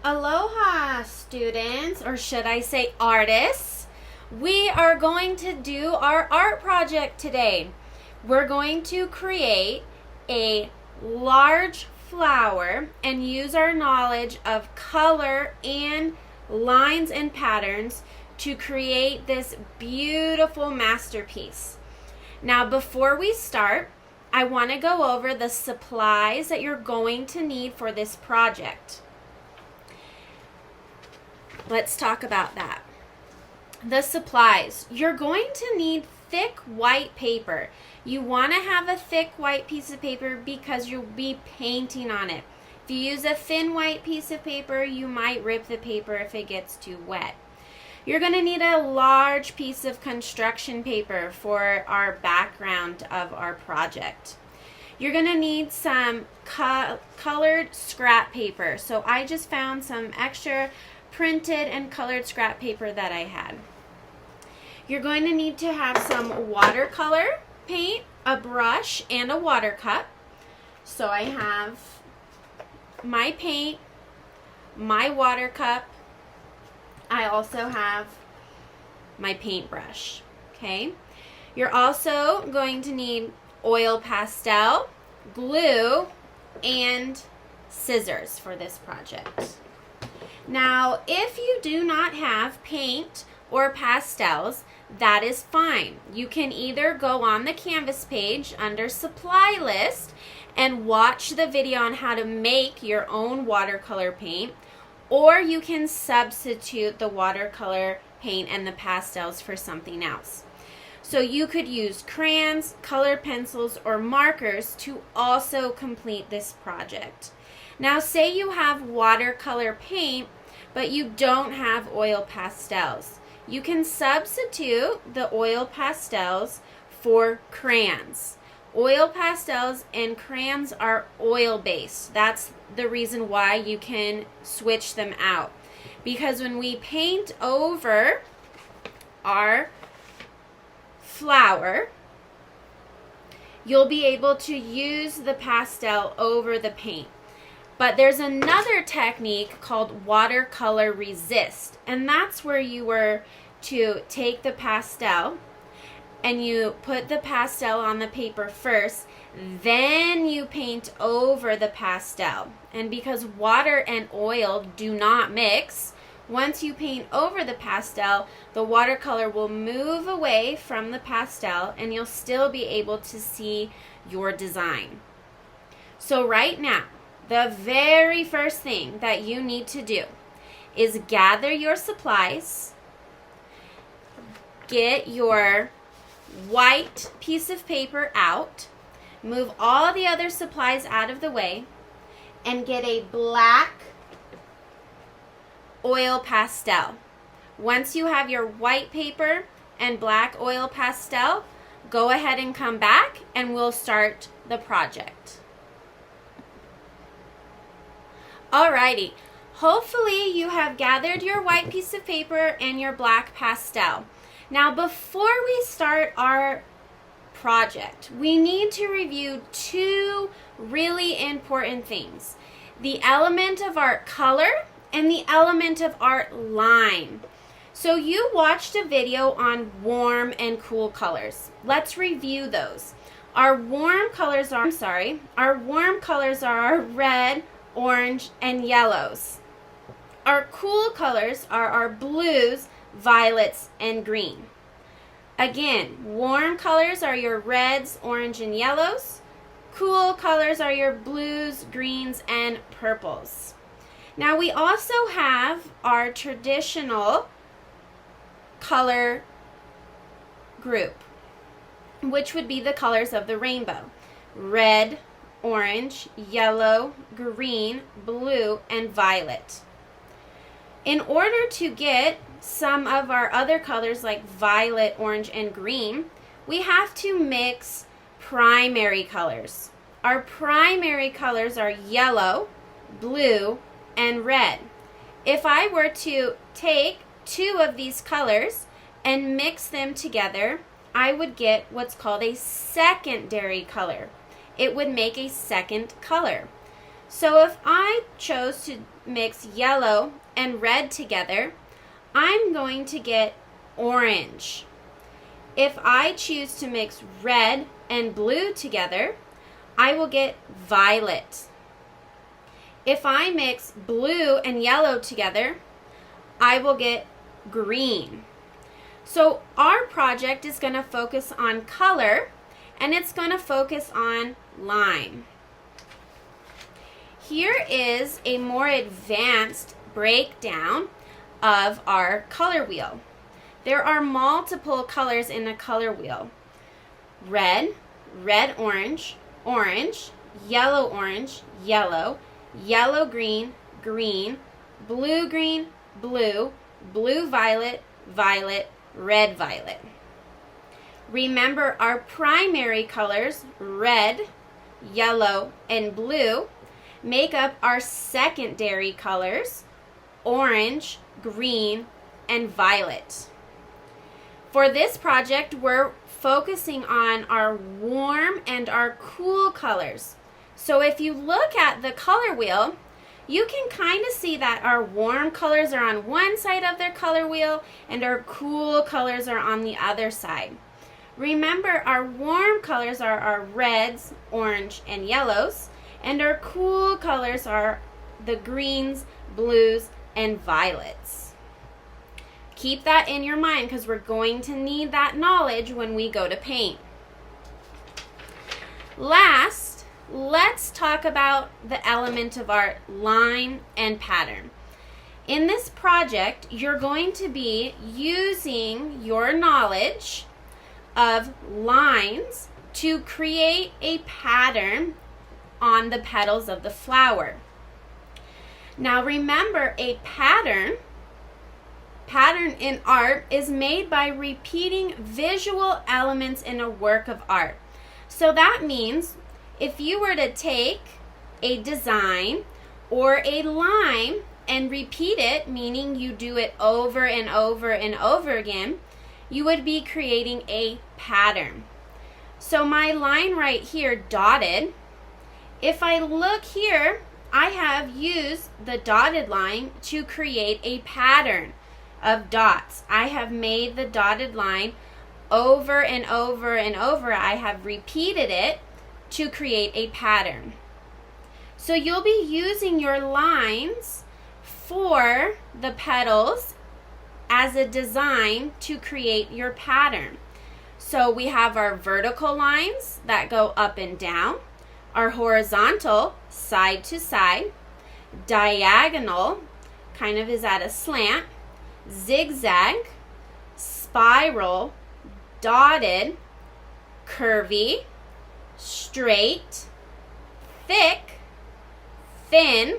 Aloha, students, or should I say artists. We are going to do our art project today. We're going to create a large flower and use our knowledge of color and lines and patterns to create this beautiful masterpiece. Now, before we start, I want to go over the supplies that you're going to need for this project. Let's talk about that. The supplies. You're going to need thick white paper. You want to have a thick white piece of paper because you'll be painting on it. If you use a thin white piece of paper, you might rip the paper if it gets too wet. You're going to need a large piece of construction paper for our background of our project. You're going to need some colored scrap paper. So I just found some extra printed and colored scrap paper that I had. You're going to need to have some watercolor paint, a brush, and a water cup. So I have my paint, my water cup. I also have my paintbrush. Okay. You're also going to need oil pastel, glue, and scissors for this project. Now, if you do not have paint or pastels, that is fine. You can either go on the Canvas page under supply list and watch the video on how to make your own watercolor paint, or you can substitute the watercolor paint and the pastels for something else. So you could use crayons, colored pencils, or markers to also complete this project. Now, say you have watercolor paint, but you don't have oil pastels. You can substitute the oil pastels for crayons. Oil pastels and crayons are oil-based. That's the reason why you can switch them out. Because when we paint over our flower, you'll be able to use the pastel over the paint. But there's another technique called watercolor resist, and that's where you were to take the pastel and you put the pastel on the paper first, then you paint over the pastel. And because water and oil do not mix, once you paint over the pastel, the watercolor will move away from the pastel and you'll still be able to see your design. So right now, the very first thing that you need to do is gather your supplies, get your white piece of paper out, move all the other supplies out of the way, and get a black oil pastel. Once you have your white paper and black oil pastel, go ahead and come back and we'll start the project. Alrighty, hopefully you have gathered your white piece of paper and your black pastel. Now, before we start our project, we need to review two really important things: the element of art color and the element of art line. So you watched a video on warm and cool colors. Let's review those. Our warm colors are our red, orange, and yellows. Our cool colors are our blues, violets, and green. Again, warm colors are your reds, orange, and yellows. Cool colors are your blues, greens, and purples. Now we also have our traditional color group, which would be the colors of the rainbow: red, orange, yellow, green, blue, and violet. In order to get some of our other colors like violet, orange, and green, we have to mix primary colors. Our primary colors are yellow, blue, and red. If I were to take two of these colors and mix them together, I would get what's called a secondary color. It would make a second color. So if I chose to mix yellow and red together, I'm going to get orange. If I choose to mix red and blue together, I will get violet. If I mix blue and yellow together, I will get green. So our project is going to focus on color, and it's going to focus on line. Here is a more advanced breakdown of our color wheel. There are multiple colors in a color wheel. Red, red-orange, orange, yellow-orange, yellow, yellow-green, green, blue-green, blue, blue-violet, violet, red-violet. Remember, our primary colors, red, yellow, and blue, make up our secondary colors, orange, green, and violet. For this project, we're focusing on our warm and our cool colors. So if you look at the color wheel, you can kind of see that our warm colors are on one side of their color wheel and our cool colors are on the other side. Remember, our warm colors are our reds, orange, and yellows, and our cool colors are the greens, blues, and violets. Keep that in your mind because we're going to need that knowledge when we go to paint. Last, let's talk about the element of our line and pattern. In this project, you're going to be using your knowledge of lines to create a pattern on the petals of the flower. Now remember, a pattern in art is made by repeating visual elements in a work of art. So that means if you were to take a design or a line and repeat it, meaning you do it over and over and over again, you would be creating a pattern. So my line right here, dotted, if I look here, I have used the dotted line to create a pattern of dots. I have made the dotted line over and over and over. I have repeated it to create a pattern. So you'll be using your lines for the petals as a design to create your pattern. So we have our vertical lines that go up and down, our horizontal, side to side, diagonal, kind of is at a slant, zigzag, spiral, dotted, curvy, straight, thick, thin,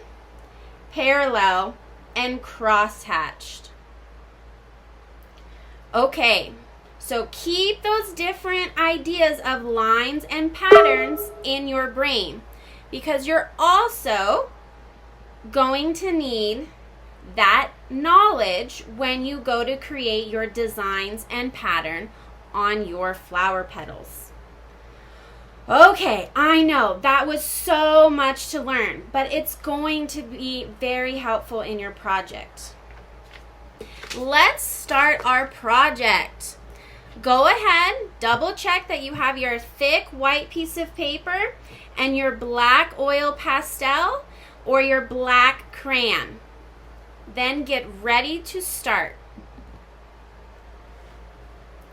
parallel, and cross-hatched. Okay, so keep those different ideas of lines and patterns in your brain because you're also going to need that knowledge when you go to create your designs and pattern on your flower petals. Okay, I know that was so much to learn, but it's going to be very helpful in your project. Let's start our project. Go ahead, double check that you have your thick white piece of paper and your black oil pastel or your black crayon. Then get ready to start.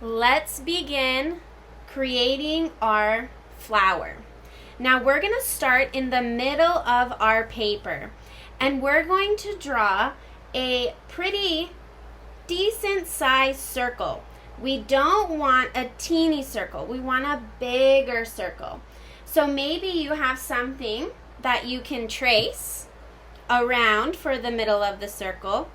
Let's begin creating our flower. Now we're going to start in the middle of our paper and we're going to draw a pretty decent sized circle. We don't want a teeny circle. We want a bigger circle. So maybe you have something that you can trace around for the middle of the circle,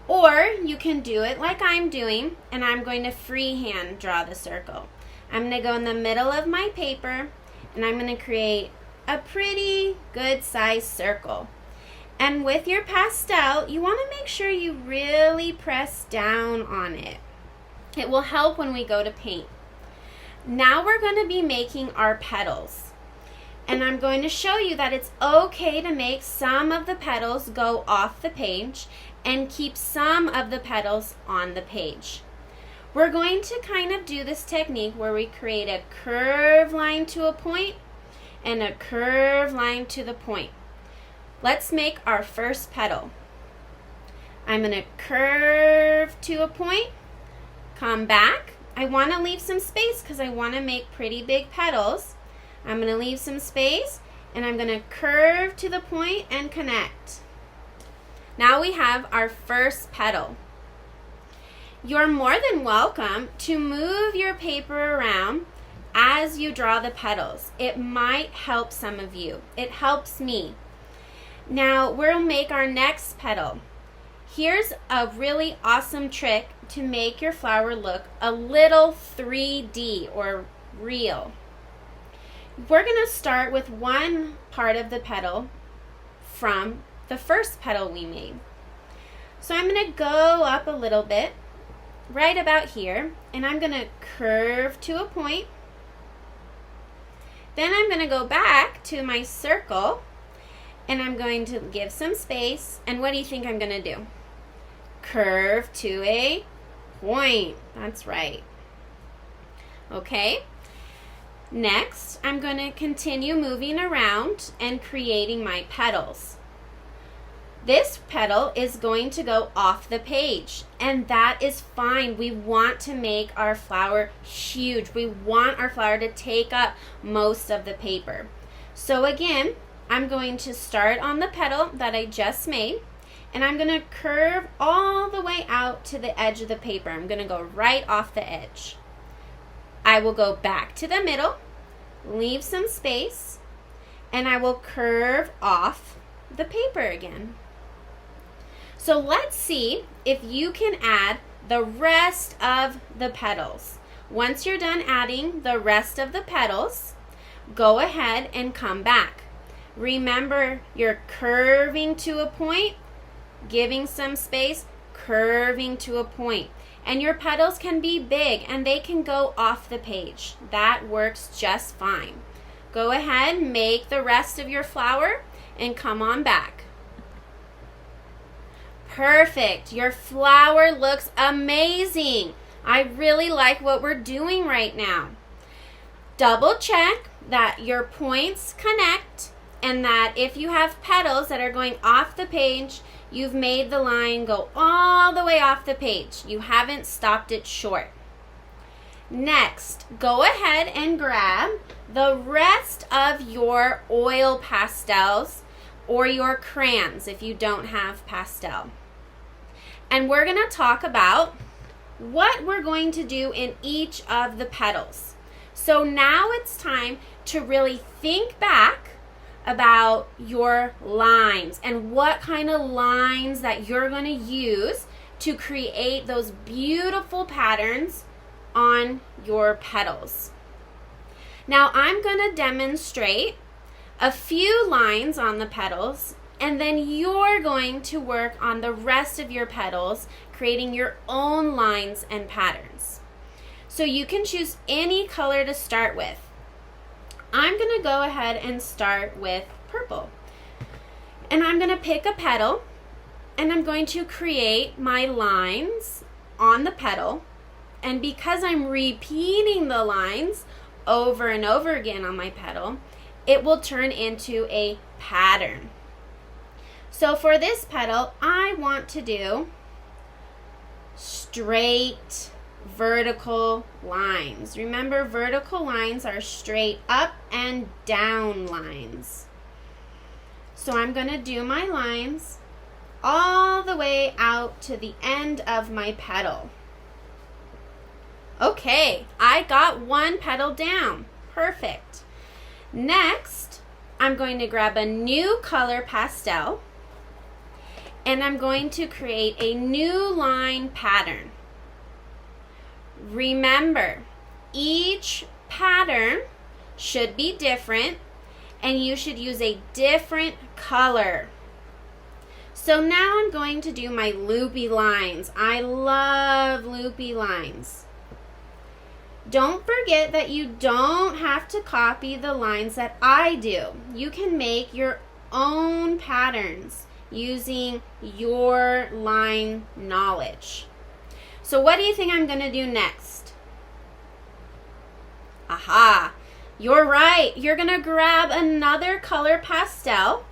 or you can do it like I'm doing, and I'm going to freehand draw the circle. I'm going to go in the middle of my paper, and I'm going to create a pretty good sized circle. And with your pastel, you want to make sure you really press down on it. It will help when we go to paint. Now we're going to be making our petals. And I'm going to show you that it's okay to make some of the petals go off the page and keep some of the petals on the page. We're going to kind of do this technique where we create a curved line to a point and a curved line to the point. Let's make our first petal. I'm going to curve to a point, come back. I want to leave some space because I want to make pretty big petals. I'm going to leave some space and I'm going to curve to the point and connect. Now we have our first petal. You're more than welcome to move your paper around as you draw the petals. It might help some of you. It helps me. Now we'll make our next petal. Here's a really awesome trick to make your flower look a little 3D or real. We're going to start with one part of the petal from the first petal we made. So I'm going to go up a little bit, right about here, and I'm going to curve to a point. Then I'm going to go back to my circle, and I'm going to give some space. And what do you think I'm going to do? Curve to a point. That's right. Okay. Next, I'm going to continue moving around and creating my petals. This petal is going to go off the page, and that is fine. We want to make our flower huge. We want our flower to take up most of the paper. So again, I'm going to start on the petal that I just made, and I'm going to curve all the way out to the edge of the paper. I'm going to go right off the edge. I will go back to the middle, leave some space, and I will curve off the paper again. So let's see if you can add the rest of the petals. Once you're done adding the rest of the petals, go ahead and come back. Remember, you're curving to a point, giving some space, curving to a point. And your petals can be big and they can go off the page. That works just fine. Go ahead, make the rest of your flower and come on back. Perfect. Your flower looks amazing. I really like what we're doing right now. Double check that your points connect and that if you have petals that are going off the page, you've made the line go all the way off the page. You haven't stopped it short. Next, go ahead and grab the rest of your oil pastels or your crayons if you don't have pastel. And we're going to talk about what we're going to do in each of the petals. So now it's time to really think back about your lines and what kind of lines that you're going to use to create those beautiful patterns on your petals. Now I'm going to demonstrate a few lines on the petals, and then you're going to work on the rest of your petals, creating your own lines and patterns. So you can choose any color to start with. I'm going to go ahead and start with purple. And I'm going to pick a petal, and I'm going to create my lines on the petal. And because I'm repeating the lines over and over again on my petal, it will turn into a pattern. So for this petal, I want to do straight vertical lines. Remember, vertical lines are straight up and down lines. So I'm going to do my lines all the way out to the end of my petal. Okay, I got one petal down. Perfect. Next, I'm going to grab a new color pastel, and I'm going to create a new line pattern. Remember, each pattern should be different, and you should use a different color. So now I'm going to do my loopy lines. I love loopy lines. Don't forget that you don't have to copy the lines that I do. You can make your own patterns using your line knowledge. So what do you think I'm going to do next? Aha! You're right. You're going to grab another color pastel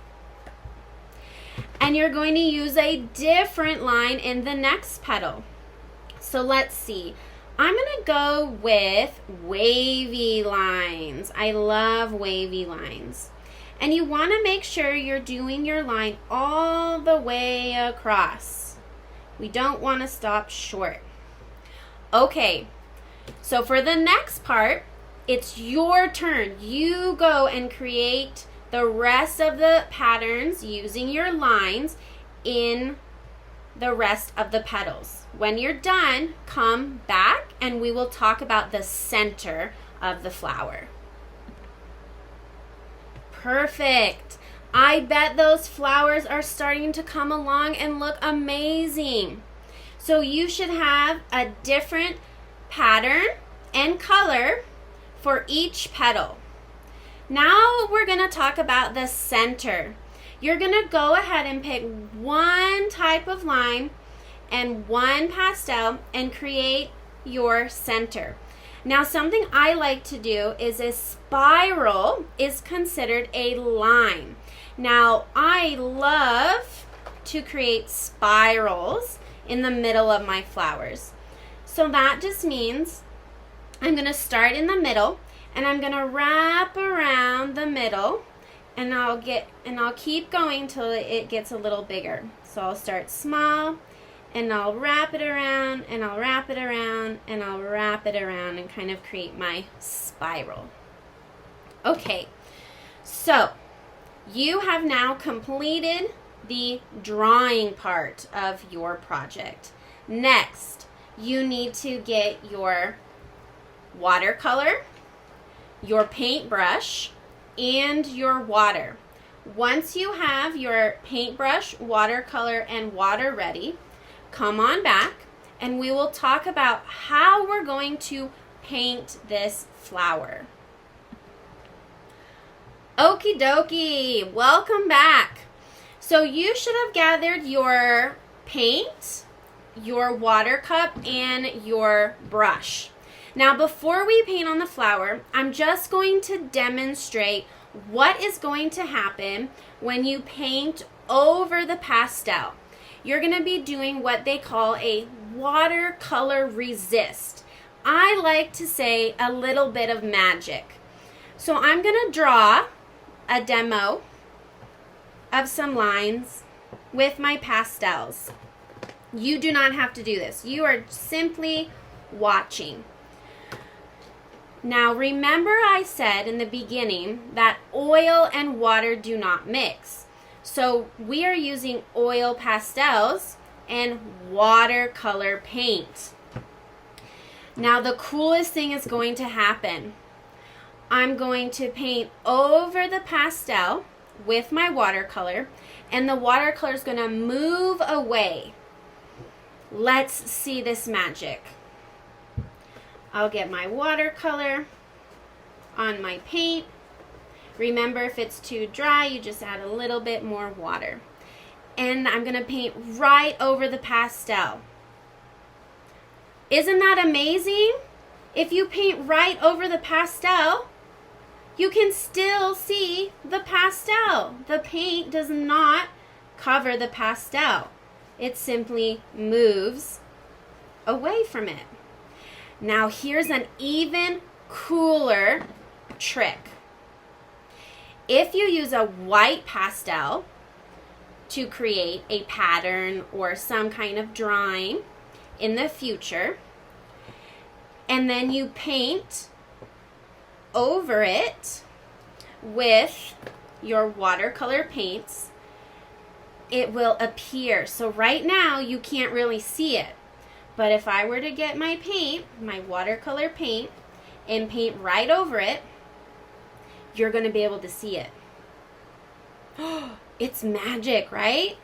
and you're going to use a different line in the next petal. So let's see. I'm going to go with wavy lines. I love wavy lines. And you want to make sure you're doing your line all the way across. We don't want to stop short. Okay, so for the next part, it's your turn. You go and create the rest of the patterns using your lines in the rest of the petals. When you're done, come back and we will talk about the center of the flower. Perfect. I bet those flowers are starting to come along and look amazing. So you should have a different pattern and color for each petal. Now we're going to talk about the center. You're going to go ahead and pick one type of line and one pastel and create your center. Now something I like to do is a spiral is considered a line. Now I love to create spirals in the middle of my flowers. So that just means I'm going to start in the middle and I'm going to wrap around the middle and I'll keep going till it gets a little bigger. So I'll start small and I'll wrap it around and I'll wrap it around and I'll wrap it around and kind of create my spiral. Okay, so you have now completed the drawing part of your project. Next, you need to get your watercolor, your paintbrush, and your water. Once you have your paintbrush, watercolor, and water ready, come on back and we will talk about how we're going to paint this flower. Okie dokie, welcome back. So you should have gathered your paint, your water cup, and your brush. Now before we paint on the flower, I'm just going to demonstrate what is going to happen when you paint over the pastel. You're going to be doing what they call a watercolor resist. I like to say a little bit of magic. So I'm going to draw a demo of some lines with my pastels. You do not have to do this. You are simply watching. Now remember I said in the beginning that oil and water do not mix. So we are using oil pastels and watercolor paint. Now the coolest thing is going to happen. I'm going to paint over the pastel with my watercolor and the watercolor is going to move away. Let's see this magic. I'll get my watercolor on my paint. Remember, if it's too dry, you just add a little bit more water. And I'm going to paint right over the pastel. Isn't that amazing? If you paint right over the pastel, you can still see the pastel. The paint does not cover the pastel. It simply moves away from it. Now here's an even cooler trick. If you use a white pastel to create a pattern or some kind of drawing in the future, and then you paint over it with your watercolor paints, it will appear. So right now you can't really see it. But if I were to get my paint, my watercolor paint, and paint right over it, you're going to be able to see it. It's magic, right?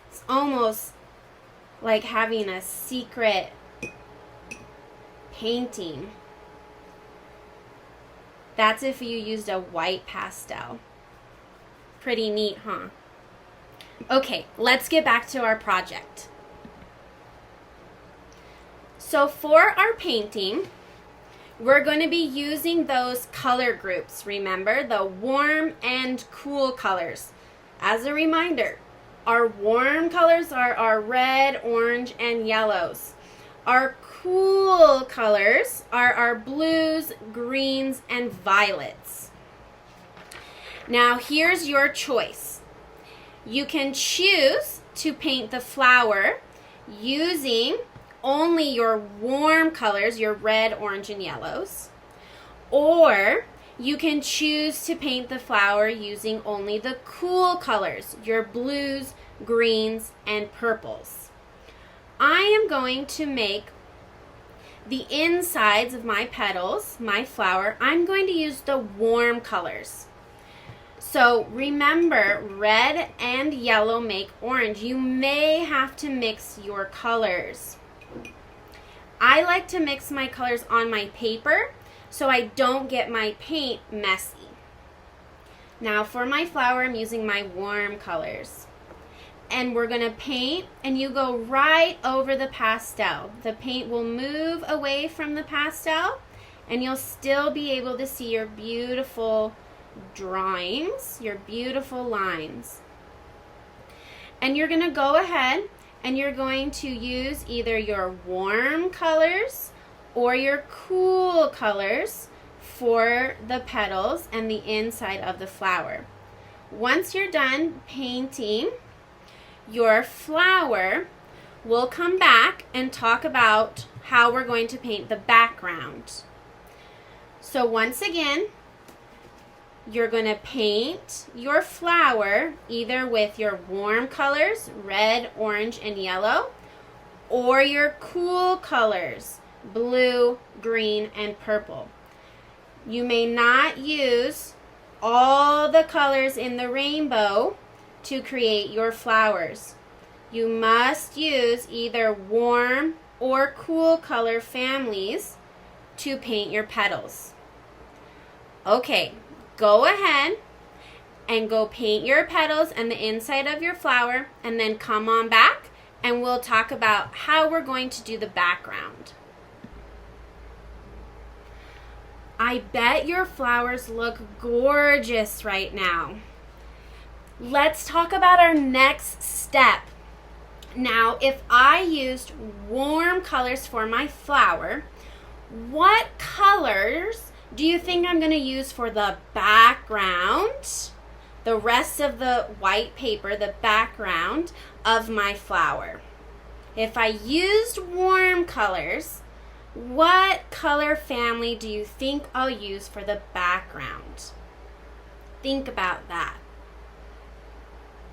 It's almost like having a secret painting. That's if you used a white pastel. Pretty neat, huh? Okay, let's get back to our project. So for our painting, we're going to be using those color groups. Remember, the warm and cool colors. As a reminder, our warm colors are our red, orange, and yellows. Our cool colors are our blues, greens, and violets. Now here's your choice. You can choose to paint the flower using only your warm colors, your red, orange, and yellows. Or you can choose to paint the flower using only the cool colors, your blues, greens, and purples. I am going to make the insides of my petals, my flower, I'm going to use the warm colors. So remember, red and yellow make orange. You may have to mix your colors. I like to mix my colors on my paper so I don't get my paint messy. Now for my flower, I'm using my warm colors. And we're going to paint, and you go right over the pastel. The paint will move away from the pastel, and you'll still be able to see your beautiful drawings, your beautiful lines. And you're going to go ahead and you're going to use either your warm colors or your cool colors for the petals and the inside of the flower. Once you're done painting your flower, we'll come back and talk about how we're going to paint the background. So once again, you're going to paint your flower either with your warm colors, red, orange, and yellow, or your cool colors, blue, green, and purple. You may not use all the colors in the rainbow to create your flowers. You must use either warm or cool color families to paint your petals. Okay, go ahead and go paint your petals and the inside of your flower, and then come on back and we'll talk about how we're going to do the background. I bet your flowers look gorgeous right now. Let's talk about our next step. Now, if I used warm colors for my flower, what colors do you think I'm going to use for the background? The rest of the white paper, the background of my flower. If I used warm colors, what color family do you think I'll use for the background? Think about that.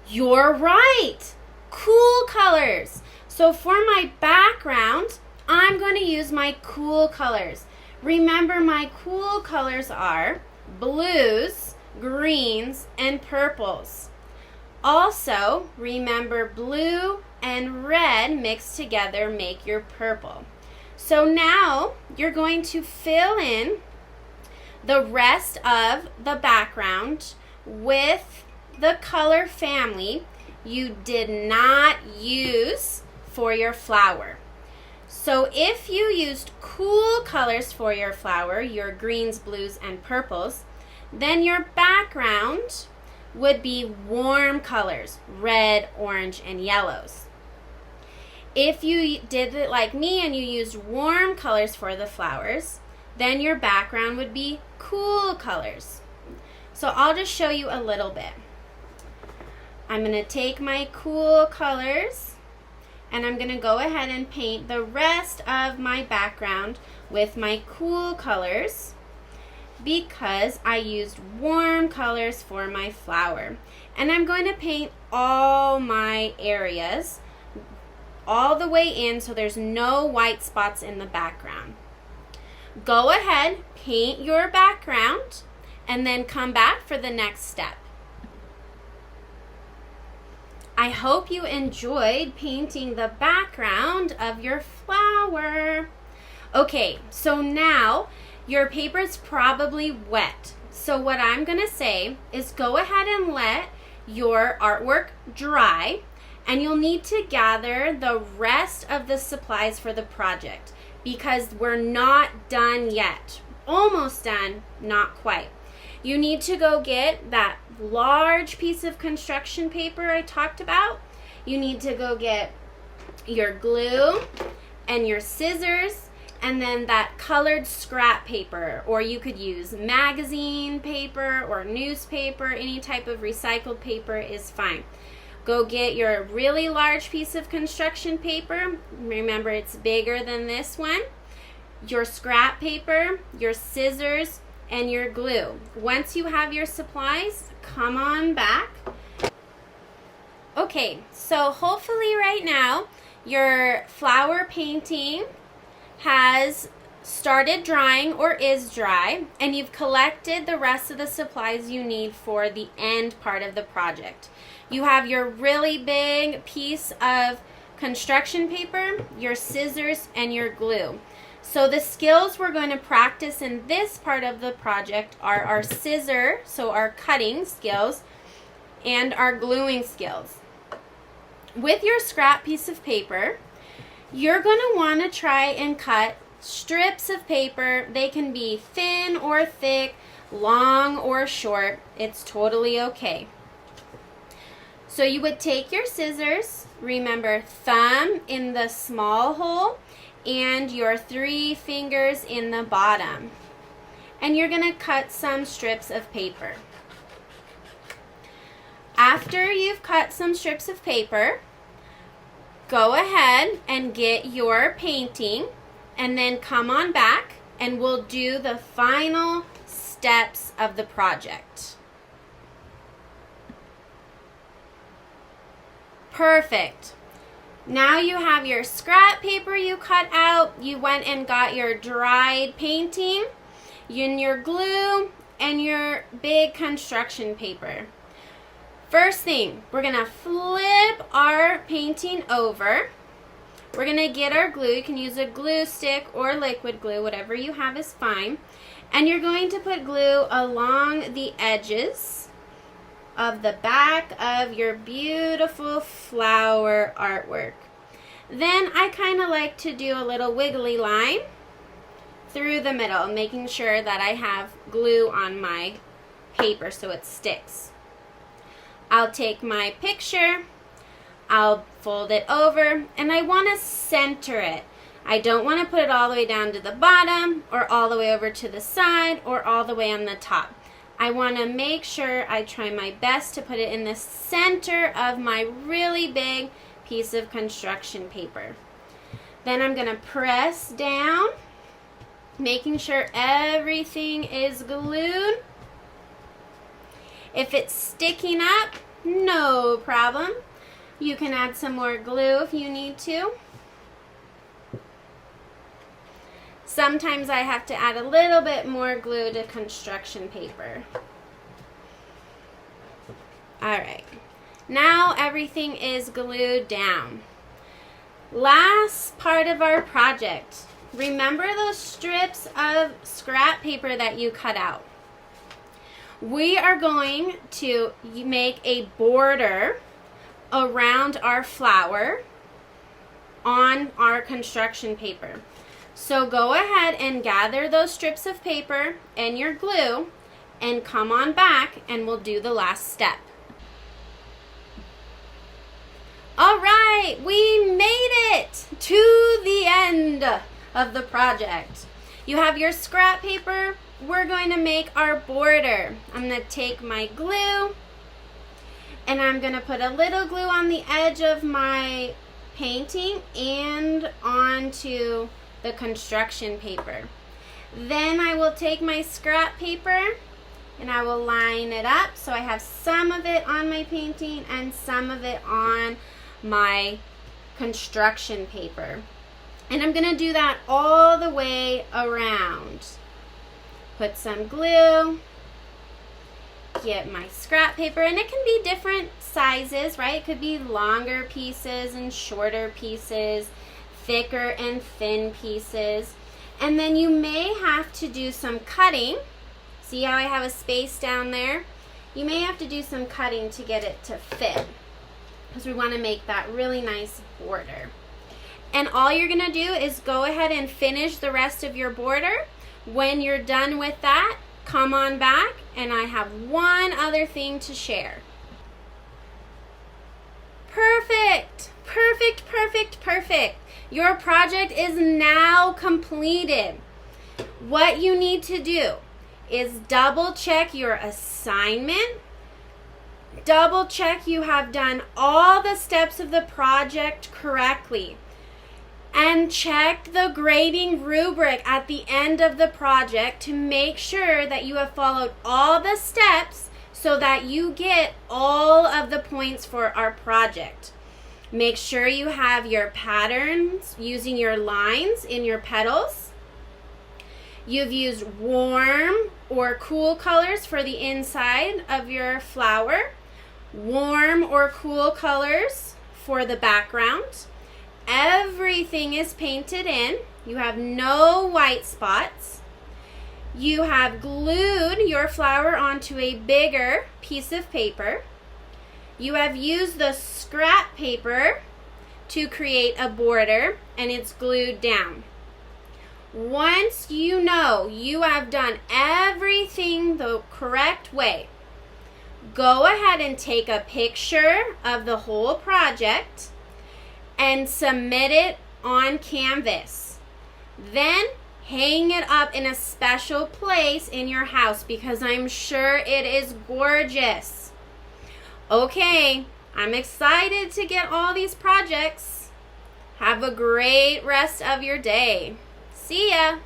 You're right! Cool colors. So for my background, I'm going to use my cool colors. Remember, my cool colors are blues, greens, and purples. Also, remember, blue and red mixed together make your purple. So now you're going to fill in the rest of the background with the color family you did not use for your flower. So if you used cool colors for your flower, your greens, blues, and purples, then your background would be warm colors, red, orange, and yellows. If you did it like me and you used warm colors for the flowers, then your background would be cool colors. So I'll just show you a little bit. I'm going to take my cool colors and I'm going to go ahead and paint the rest of my background with my cool colors because I used warm colors for my flower. And I'm going to paint all my areas all the way in so there's no white spots in the background. Go ahead, paint your background, and then come back for the next step. I hope you enjoyed painting the background of your flower. Okay, so now your paper's probably wet. So what I'm going to say is go ahead and let your artwork dry, and you'll need to gather the rest of the supplies for the project because we're not done yet. Almost done, not quite. You need to go get that large piece of construction paper I talked about. You need to go get your glue and your scissors, and then that colored scrap paper, or you could use magazine paper or newspaper. Any type of recycled paper is fine. Go get your really large piece of construction paper. Remember, it's bigger than this one. Your scrap paper, your scissors, and your glue. Once you have your supplies, come on back. Okay, so hopefully right now your flower painting has started drying or is dry, and you've collected the rest of the supplies you need for the end part of the project. You have your really big piece of construction paper, your scissors, and your glue. So the skills we're going to practice in this part of the project are our scissor, so our cutting skills, and our gluing skills. With your scrap piece of paper, you're going to want to try and cut strips of paper. They can be thin or thick, long or short. It's totally okay. So you would take your scissors, remember thumb in the small hole and your 3 fingers in the bottom. And you're going to cut some strips of paper. After you've cut some strips of paper, go ahead and get your painting and then come on back and we'll do the final steps of the project. Perfect. Now you have your scrap paper you cut out, you went and got your dried painting, and your glue, and your big construction paper. First thing, we're going to flip our painting over. We're going to get our glue. You can use a glue stick or liquid glue, whatever you have is fine. And you're going to put glue along the edges of the back of your beautiful flower artwork. Then I kind of like to do a little wiggly line through the middle, making sure that I have glue on my paper so it sticks. I'll take my picture, I'll fold it over, and I want to center it. I don't want to put it all the way down to the bottom or all the way over to the side or all the way on the top. I want to make sure I try my best to put it in the center of my really big piece of construction paper. Then I'm going to press down, making sure everything is glued. If it's sticking up, no problem. You can add some more glue if you need to. Sometimes I have to add a little bit more glue to construction paper. Alright, now everything is glued down. Last part of our project. Remember those strips of scrap paper that you cut out? We are going to make a border around our flower on our construction paper. So go ahead and gather those strips of paper and your glue and come on back and we'll do the last step. All right, we made it to the end of the project. You have your scrap paper. We're going to make our border. I'm going to take my glue and I'm going to put a little glue on the edge of my painting and onto the construction paper. Then I will take my scrap paper and I will line it up so I have some of it on my painting and some of it on my construction paper. And I'm going to do that all the way around. Put some glue, get my scrap paper, and it can be different sizes, right? It could be longer pieces and shorter pieces, thicker and thin pieces. And then you may have to do some cutting. See how I have a space down there? You may have to do some cutting to get it to fit, because we want to make that really nice border. And all you're going to do is go ahead and finish the rest of your border. When you're done with that, come on back, and I have one other thing to share. Perfect! Perfect, perfect, perfect. Your project is now completed. What you need to do is double check your assignment. Double check you have done all the steps of the project correctly. And check the grading rubric at the end of the project to make sure that you have followed all the steps so that you get all of the points for our project. Make sure you have your patterns using your lines in your petals. You've used warm or cool colors for the inside of your flower. Warm or cool colors for the background. Everything is painted in. You have no white spots. You have glued your flower onto a bigger piece of paper. You have used the scrap paper to create a border, and it's glued down. Once you know you have done everything the correct way, go ahead and take a picture of the whole project and submit it on Canvas. Then hang it up in a special place in your house, because I'm sure it is gorgeous. Okay, I'm excited to get all these projects. Have a great rest of your day. See ya!